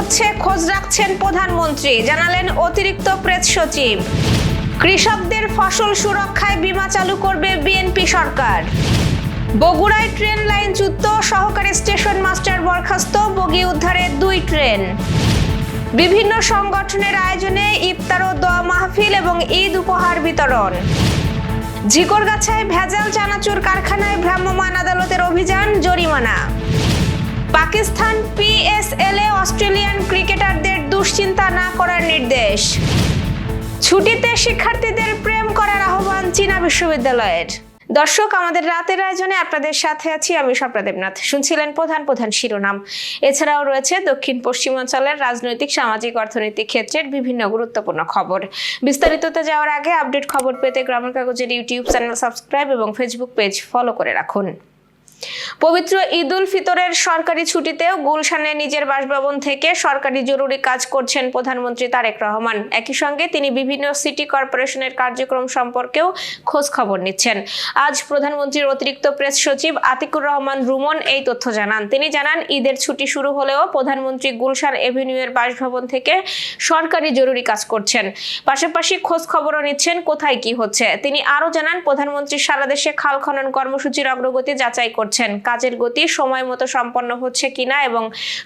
হচ্ছে খোঁজ রাখছেন প্রধানমন্ত্রী, জানালেন অতিরিক্ত প্রেস সচিব। কৃষকদের ফসল সুরক্ষায় বীমা চালু করবে বিএনপি সরকার। বগুড়ায় ট্রেন লাইনচ্যুত, সহকারী স্টেশন মাস্টার বরখাস্ত, বগি উদ্ধারে 2 ট্রেন। বিভিন্ন সংগঠনের আয়োজনে ইফতার ও দোয়া মাহফিল এবং ঈদ উপহার বিতরণ। ঝিকরগাছায় ভেজাল চানাচুর কারখানায় ভ্রাম্যমাণ আদালতের অভিযান, জরিমানা। পাকিস্তান পিএসএল-এ অস্ট্রেলিয়ান ক্রিকেটারদের দুশ্চিন্তা না করার নির্দেশ। ছুটিতে শিক্ষার্থীদের প্রেম করার আহ্বান চীনা বিশ্ববিদ্যালয়ের। দর্শক, আমাদের রাতের আয়োজনে আপনাদের সাথে আছি আমি স্বপ্না দেবনাথ। শুনছিলেন প্রধান শিরোনাম। এছাড়াও রয়েছে দক্ষিণ পশ্চিমাঞ্চলের রাজনৈতিক, সামাজিক, অর্থনৈতিক ক্ষেত্রের বিভিন্ন গুরুত্বপূর্ণ খবর। বিস্তারিততে যাওয়ার আগে আপডেট খবর পেতে গ্রামের কাগজের ইউটিউব চ্যানেল সাবস্ক্রাইব এবং ফেসবুক পেজ ফলো করে রাখুন। পবিত্র ঈদ উল ফিতরের সরকারি ছুটিতেও গুলশানে নিজের বাসভবন থেকে সরকারি জরুরি কাজ করছেন প্রধানমন্ত্রী তারেক রহমান। একই সঙ্গে তিনি বিভিন্ন সিটি কর্পোরেশনের কার্যক্রম সম্পর্কেও খোঁজ খবর নিচ্ছেন। আজ প্রধানমন্ত্রীর অতিরিক্ত প্রেস সচিব আতিকুর রহমান রুমন এই তথ্য জানান। তিনি জানান, ঈদের ছুটি শুরু হলেও প্রধানমন্ত্রী গুলশান এভিনিউয়ের বাসভবন থেকে সরকারি জরুরি কাজ করছেন, পাশাপাশি খোঁজ খবরও নিচ্ছেন কোথায় কি হচ্ছে। তিনি আরও জানান, প্রধানমন্ত্রী সারা দেশে খাল খনন কর্মসূচির অগ্রগতি যাচাই করছেন, কাজের গতি সময় মতো সম্পন্ন হচ্ছে কিনা এবং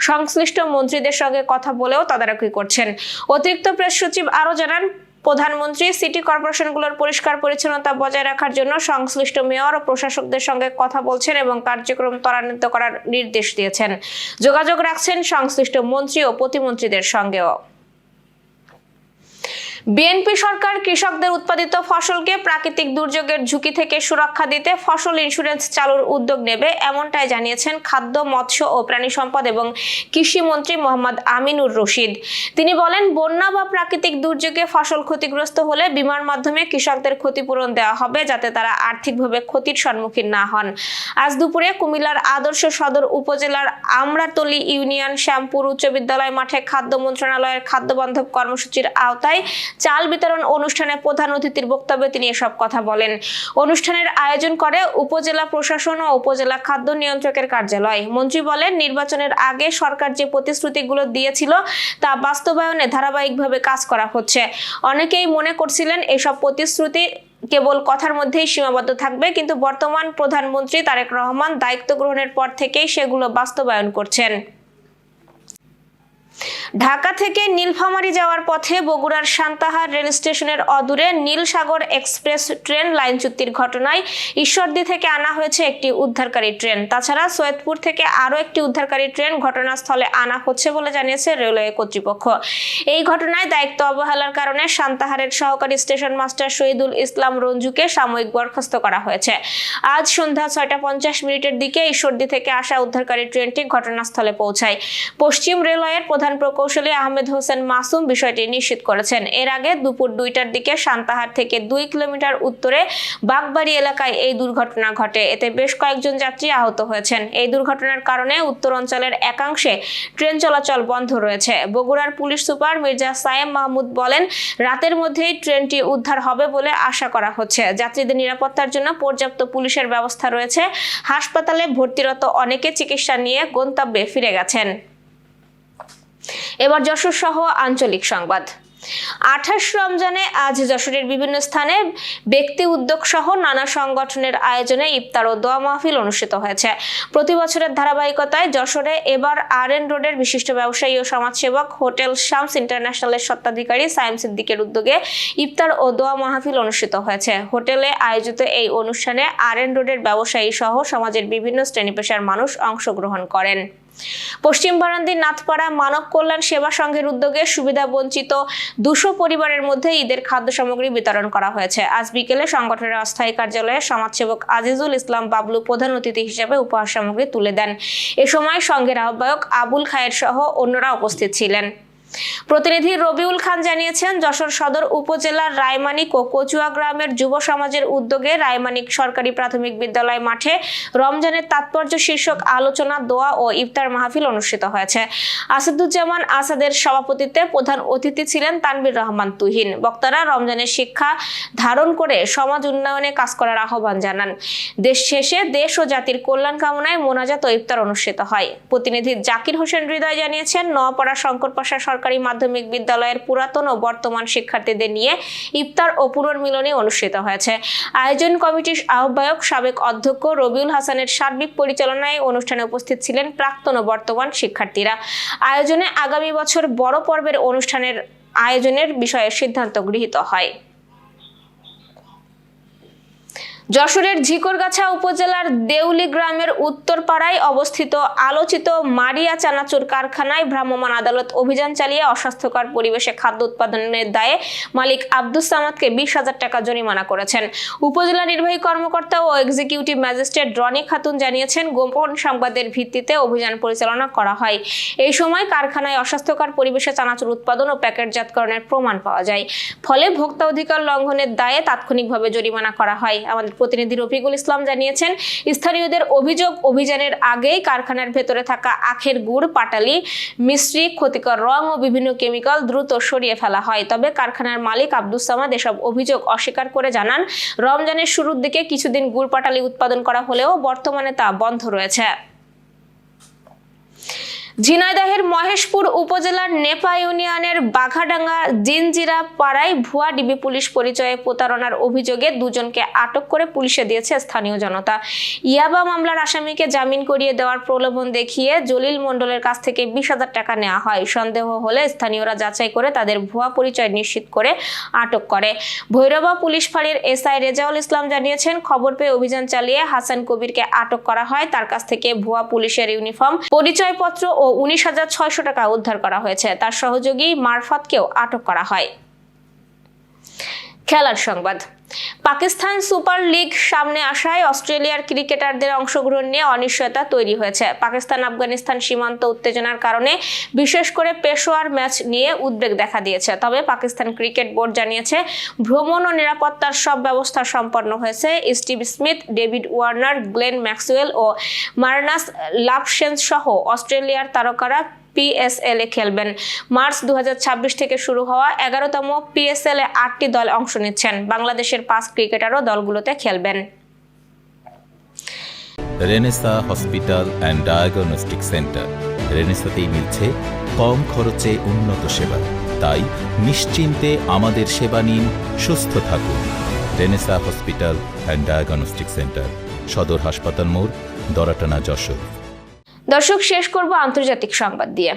সংশ্লিষ্ট মন্ত্রীদের সঙ্গে কথা বলেও তদারকি করছেন। অতিরিক্ত প্রেস সচিব আরও জানান, প্রধানমন্ত্রী সিটি কর্পোরেশনগুলোর পরিষ্কার পরিচ্ছন্নতা বজায় রাখার জন্য সংশ্লিষ্ট মেয়র ও প্রশাসকদের সঙ্গে কথা বলছেন এবং কার্যক্রম ত্বরান্বিত করার নির্দেশ দিয়েছেন। যোগাযোগ রাখছেন সংশ্লিষ্ট মন্ত্রী ও প্রতিমন্ত্রীদের সঙ্গেও। বিএনপি সরকার কৃষকদের উৎপাদিত ফসলকে প্রাকৃতিক দুর্যোগের ঝুঁকি থেকে সুরক্ষা দিতে ফসল ইন্স্যুরেন্স চালুর উদ্যোগ নেবে, এমনটাই জানিয়েছেন খাদ্য, মৎস্য ও প্রাণী সম্পদ এবং কৃষি মন্ত্রী মোহাম্মদ আমিনুর রশিদ। তিনি বলেন, বন্যা বা প্রাকৃতিক দুর্যোগে ফসল ক্ষতিগ্রস্ত হলে বীমার মাধ্যমে কৃষকদের ক্ষতিপূরণ দেওয়া হবে, যাতে তারা আর্থিকভাবে ক্ষতির সম্মুখীন না হন। আজ দুপুরে কুমিল্লার আদর্শ সদর উপজেলার আমরাতলী ইউনিয়ন শ্যামপুর উচ্চ বিদ্যালয় মাঠে খাদ্য মন্ত্রণালয়ের খাদ্য বান্ধব কর্মসূচির আওতায় চাল বিতরণ অনুষ্ঠানে প্রধান অতিথির বক্তব্যে তিনি এসব কথা বলেন। অনুষ্ঠানের আয়োজন করে উপজেলা প্রশাসন ও উপজেলা খাদ্য নিয়ন্ত্রকের কার্যালয়। মন্ত্রী বলেন, নির্বাচনের আগে সরকার যে প্রতিশ্রুতিগুলো দিয়েছিল তা বাস্তবায়নে ধারাবাহিকভাবে কাজ করা হচ্ছে। অনেকেই মনে করছিলেন এসব প্রতিশ্রুতি কেবল কথার মধ্যেই সীমাবদ্ধ থাকবে, কিন্তু বর্তমান প্রধানমন্ত্রী তারেক রহমান দায়িত্ব গ্রহণের পর থেকেই সেগুলো বাস্তবায়ন করছেন। ঢাকা থেকে নীলফামারী যাওয়ার পথে বগুড়ার সান্তাহার রেল স্টেশনের অদূরে নীলসাগর এক্সপ্রেস ট্রেন লাইনচ্যুতির ঘটনায় ঈশ্বরদী থেকে আনা হয়েছে একটি উদ্ধারকারী ট্রেন। তাছাড়া সৈয়দপুর থেকে আরও একটি উদ্ধারকারী ট্রেন ঘটনাস্থলে আনা হচ্ছে বলে জানিয়েছে রেলওয়ে কর্তৃপক্ষ। এই ঘটনায় দায়িত্ব অবহেলার কারণে সান্তাহারের সহকারী স্টেশন মাস্টার শহীদুল ইসলাম রঞ্জুকে সাময়িক বরখাস্ত করা হয়েছে। আজ সন্ধ্যা 6:50 দিকে ঈশ্বরদী থেকে আসা উদ্ধারকারী ট্রেনটি ঘটনাস্থলে পৌঁছায়। পশ্চিম রেলওয়ের প্রধান প্রকৌশলী আহমেদ হোসেন মাসুম বিষয়টি নিশ্চিত করেছেন। এর আগে দুপুর 2টার দিকে সান্তাহার থেকে 2 কিলোমিটার উত্তরে বাগবাড়ি এলাকায় এই দুর্ঘটনা ঘটে। এতে বেশ কয়েকজন যাত্রী আহত হয়েছেন। এই দুর্ঘটনার কারণে উত্তর অঞ্চলের একাংশে ট্রেন চলাচল বন্ধ রয়েছে। বগুড়ার পুলিশ সুপার মির্জা সায়েম মাহমুদ বলেন, রাতের মধ্যেই ট্রেনটি উদ্ধার হবে বলে আশা করা হচ্ছে। যাত্রীদের নিরাপত্তার জন্য পর্যাপ্ত পুলিশের ব্যবস্থা রয়েছে। হাসপাতালে ভর্তিরত অনেকে চিকিৎসা নিয়ে গন্তব্যে ফিরে গেছেন। এবার যশোর সহ আঞ্চলিক সংবাদ। 28 রমজানে আজ যশোরের বিভিন্ন স্থানে ব্যক্তি উদ্যোগ সহ নানা সংগঠনের আয়োজনে ইফতার ও দোয়া মাহফিল অনুষ্ঠিত হয়েছে। প্রতি বছরের ধারাবাহিকতায় যশোরে এবার RN রোডের বিশিষ্ট ব্যবসায়ী ও সমাজসেবক হোটেল শামস ইন্টারন্যাশনালের স্বত্বাধিকারী সাইম সিদ্দিকের উদ্যোগে ইফতার ও দোয়া মাহফিল অনুষ্ঠিত হয়েছে। হোটেলে আয়োজিত এই অনুষ্ঠানে RN রোডের ব্যবসায়ী সহ সমাজের বিভিন্ন শ্রেণী পেশার মানুষ অংশগ্রহণ করেন। পশ্চিম বারান্দির নাথপাড়া মানব কল্যাণ সেবা সংঘের উদ্যোগে সুবিধা বঞ্চিত 200 পরিবারের মধ্যে ঈদের খাদ্য সামগ্রী বিতরণ করা হয়েছে। আজ বিকেলে সংগঠনের অস্থায়ী কার্যালয়ে সমাজসেবক আজিজুল ইসলাম বাবলু প্রধান অতিথি হিসেবে উপহার সামগ্রী তুলে দেন। এ সময় সংঘের আহ্বায়ক আবুল খায়ের সহ অন্যরা উপস্থিত ছিলেন। প্রতিনিধি রবিউল খান জানিয়েছেন, যশোর সদর উপজেলার রায়মানিক ও কচুয়া গ্রামের যুব সমাজের উদ্যোগে রায়মানিক সরকারি প্রাথমিক বিদ্যালয় মাঠে রমজানের তাৎপর্য শীর্ষক আলোচনা, দোয়া ও ইফতার মাহফিল অনুষ্ঠিত হয়েছে। আসাদুজ্জামান আসাদের সভাপতিত্বে প্রধান অতিথি ছিলেন তানভীর রহমান তুহিন। বক্তারা রমজানের শিক্ষা ধারণ করে সমাজ উন্নয়নে কাজ করার আহ্বান জানান। দেশ শেষে দেশ ও জাতির কল্যাণ কামনায় মোনাজাত ও ইফতার অনুষ্ঠিত হয়। প্রতিনিধি জাকির হোসেন হৃদয় জানিয়েছেন, নোয়াপাড়া শঙ্করপাশা সরকারি মাধ্যমিক বিদ্যালয়ের পুরাতন ও বর্তমান শিক্ষার্থীদের নিয়ে ইফতার ও পুনর্মিলনী অনুষ্ঠিত হয়েছে। আয়োজন কমিটির আহ্বায়ক সাবেক অধ্যক্ষ রবিউল হাসানের সার্বিক পরিচালনায় অনুষ্ঠানে উপস্থিত ছিলেন প্রাক্তন ও বর্তমান শিক্ষার্থীরা। আয়োজনে আগামী বছর বড় পর্বের অনুষ্ঠানের আয়োজনের বিষয়ে সিদ্ধান্ত গৃহীত হয়। যশোরের ঝিকরগাছা উপজেলার দেউলি গ্রামের উত্তরপাড়ায় অবস্থিত আলোচিত মারিয়া চানাচুর কারখানায় ভ্রাম্যমাণ আদালত অভিযান চালিয়ে অস্বাস্থ্যকর পরিবেশে খাদ্য উৎপাদনের দায়ে মালিক আব্দুস সামাদকে 20,000 টাকা জরিমানা করেছেন। উপজেলা নির্বাহী কর্মকর্তা ও এক্সিকিউটিভ ম্যাজিস্ট্রেট রনি খাতুন জানিয়েছেন, গোপন সংবাদের ভিত্তিতে অভিযান পরিচালনা করা হয়। এই সময় কারখানায় অস্বাস্থ্যকর পরিবেশে চানাচুর উৎপাদন ও প্যাকেটজাতকরণের প্রমাণ পাওয়া যায়। ফলে ভোক্তা অধিকার লঙ্ঘনের দায়ে তাৎক্ষণিকভাবে জরিমানা করা হয়। আমাদের প্রতিনিধি রফিকুল ইসলাম জানিয়েছেন, স্থানীয়দের অভিযোগ, অভিযানের আগেই কারখানার ভেতরে থাকা আখের গুড়, পাটালি, মিশ্রি, ক্ষতিকর রং ও বিভিন্ন কেমিক্যাল দ্রুত সরিয়ে ফেলা হয়। তবে কারখানার মালিক আব্দুস সামাদ এসব অভিযোগ অস্বীকার করে জানান, রমজানের শুরুর দিকে কিছুদিন গুড়, পাটালি উৎপাদন করা হলেও বর্তমানে তা বন্ধ রয়েছে। ঝিনাইদহের মহেশপুর উপজেলার নেপা ইউনিয়নের বাঘাডাঙ্গা জিনজিরা পাড়ায় ভুয়া ডিবি পুলিশ পরিচয়ে প্রতারণার অভিযোগে দুজনকে আটক করে পুলিশে দিয়েছে স্থানীয় জনতা। ইয়াবা মামলার আসামিকে জামিন করিয়ে দেওয়ার প্রলোভন দেখিয়ে জলিল মণ্ডলের কাছ থেকে 20,000 টাকা নেওয়া হয়। সন্দেহ হলে স্থানীয়রা যাচাই করে তাদের ভুয়া পরিচয় নিশ্চিত করে আটক করে। ভৈরবা পুলিশ ফাঁড়ির এসআই রেজাউল ইসলাম জানিয়েছেন, খবর পেয়ে অভিযান চালিয়ে হাসান কবিরকে আটক করা হয়। তার কাছ থেকে ভুয়া পুলিশের ইউনিফর্ম, পরিচয়পত্র ও 19,600 টাকা উদ্ধার করা হয়েছে। তার সহযোগী মারফাতকেও আটক করা হয়। খেলার সংবাদ। পাকিস্তান সুপার লিগ সামনে আসায় অস্ট্রেলিয়ার ক্রিকেটারদের অংশগ্রহণ নিয়ে অনিশ্চয়তা তৈরি হয়েছে। পাকিস্তান আফগানিস্তান সীমান্ত উত্তেজনার কারণে বিশেষ করে পেশোয়ার ম্যাচ নিয়ে উদ্বেগ দেখা দিয়েছে। তবে পাকিস্তান ক্রিকেট বোর্ড জানিয়েছে, ভ্রমণ ও নিরাপত্তার সব ব্যবস্থা সম্পন্ন হয়েছে। Steve Smith, David Warner, Glenn Maxwell ও মার্নাস লাভসেন্স সহ অস্ট্রেলিয়ার তারকারা পিএসএল এ খেলবেন। মার্চ 2026 থেকে শুরু হওয়া 11তম পিএসএল এ 8টি দল অংশ নিচ্ছেন। বাংলাদেশের 5 ক্রিকেটারও দলগুলোতে খেলবেন। Renaissance hospital and diagnostic centre. রেনেসাতেই মিলছে কম খরচে উন্নত সেবা। তাই নিশ্চিন্তে আমাদের সেবা নিন, সুস্থ থাকুন। Renaissance hospital and diagnostic centre, সদর হাসপাতাল মোড়, দরাটানা, যশোর। দর্শক, শেষ করব আন্তর্জাতিক সংবাদ দিয়ে।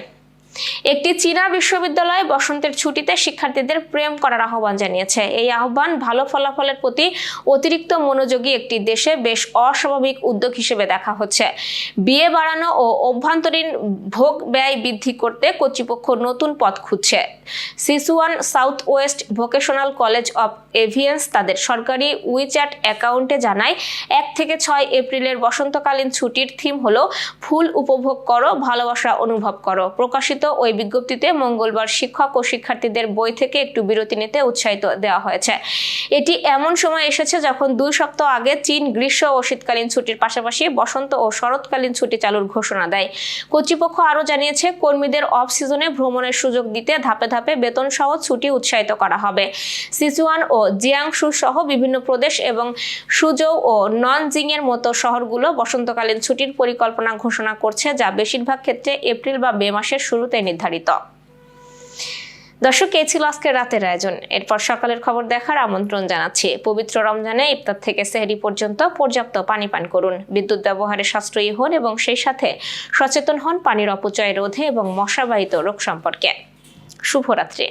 একটি চীনা বিশ্ববিদ্যালয় বসন্তের ছুটিতে শিক্ষার্থীদের প্রেম করার আহ্বান জানিয়েছে। এই আহ্বান ভালো ফলাফলের প্রতি অতিরিক্ত মনোযোগী একটি দেশে বেশ অস্বাভাবিক উদ্যোগ হিসেবে দেখা হচ্ছে। বিয়ে বাড়ানো ও অভ্যন্তরীণ ভোগ ব্যয় বৃদ্ধি করতে কর্তৃপক্ষ নতুন পথ খুঁজছে। Sichuan South West Vocational College of এভিয়েন্স তাদের সরকারি উইচ্যাট অ্যাকাউন্টে জানায়, 1 থেকে 6 এপ্রিলের বসন্তকালীন ছুটির থিম হলো ফুল উপভোগ করো, ভালোবাসা অনুভব করো। প্রকাশিত ওই বিজ্ঞপ্তিতে মঙ্গলবার শিক্ষক ও শিক্ষার্থীদের বই থেকে একটু বিরতি নিতে উৎসাহিত দেওয়া হয়েছে। এটি এমন সময় এসেছে যখন 2 সপ্তাহ আগে চীন গ্রীষ্ম ও শীতকালীন ছুটির পাশাপাশি বসন্ত ও শরৎকালীন ছুটি চালুর ঘোষণা দেয়। কর্তৃপক্ষ আরও জানিয়েছে, কর্মীদের অফ সিজনে ভ্রমণের সুযোগ দিতে ধাপে ধাপে বেতন সহ ছুটি উৎসাহিত করা হবে। সিচুয়ান ও জিয়াংশু সহ বিভিন্ন প্রদেশ এবং সুজৌ ও ননজিং এর মতো শহরগুলো বসন্তকালীন ছুটির পরিকল্পনা ঘোষণা করছে, যা বেশিরভাগ ক্ষেত্রে এপ্রিল বা মে মাসের শুরুতে নির্ধারিত। দর্শক, এই ছিল আজকের রাতের আয়োজন। এরপর সকালের খবর দেখার আমন্ত্রণ জানাচ্ছি। পবিত্র রমজানে ইফতার থেকে সেহরি পর্যন্ত পর্যাপ্ত পানি পান করুন, বিদ্যুৎ ব্যবহারে সাশ্রয়ী হন এবং সেই সাথে সচেতন হন পানির অপচয় রোধে এবং মশাবাহিত রোগ সম্পর্কে। শুভরাত্রি।